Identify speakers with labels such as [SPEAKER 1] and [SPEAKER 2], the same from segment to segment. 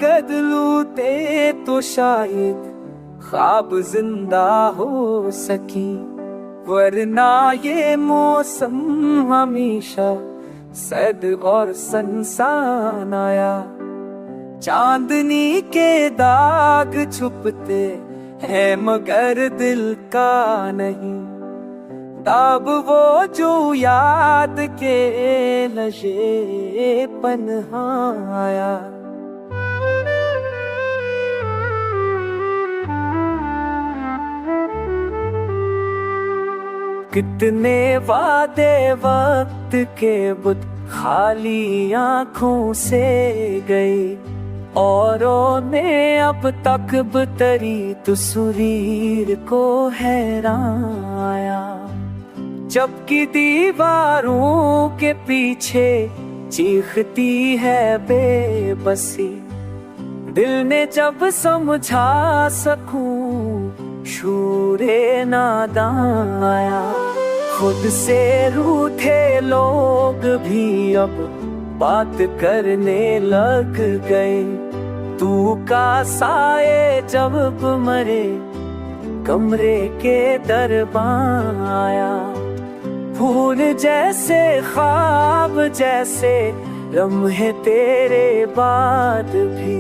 [SPEAKER 1] कागज लूटे तो शायद ख्वाब जिंदा हो सकी, वरना ये मौसम हमेशा सर्द और सनसान आया। चांदनी के दाग छुपते हैं मगर दिल का नहीं, तब वो जो याद के नशे पन्हा आया। कितने वादे वक्त के बुत खाली आंखों से गए, औरों ने अब तक बतरी तस्वीर को हैराया। जबकि दीवारों के पीछे चीखती है बेबसी, दिल ने जब समझा सकूं शूरे नादान आया। खुद से रूठे लोग भी अब बात करने लग गए, तू का साए जब मरे कमरे के दरबार आया। फूल जैसे ख्वाब जैसे लम्हे तेरे बाद भी,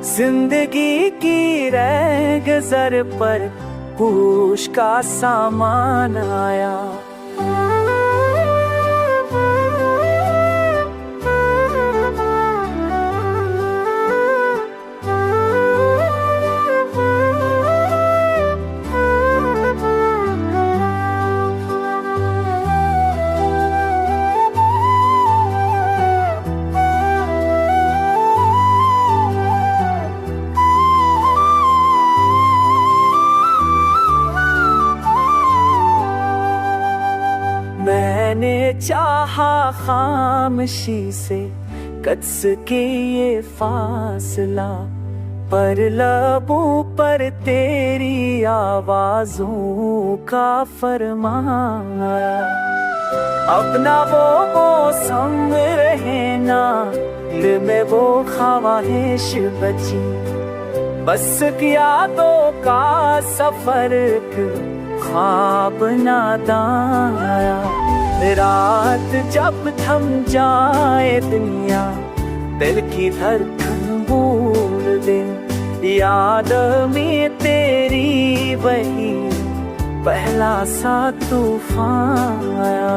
[SPEAKER 1] जिंदगी की रह गुजर पर पूछ का सामान आया। मैंने चाहा खामोशी से कस के ये फासला, पर लबों पर तेरी आवाजों का फरमान। अपना वो मौसम रहे ना दिल में वो ख्वाहिश बची, बस यादों का सफर ख्वाब नादान आया। रात जब थम जाए दुनिया दिल की धड़कन भूल दे, याद में तेरी वही पहला सा तूफान आया।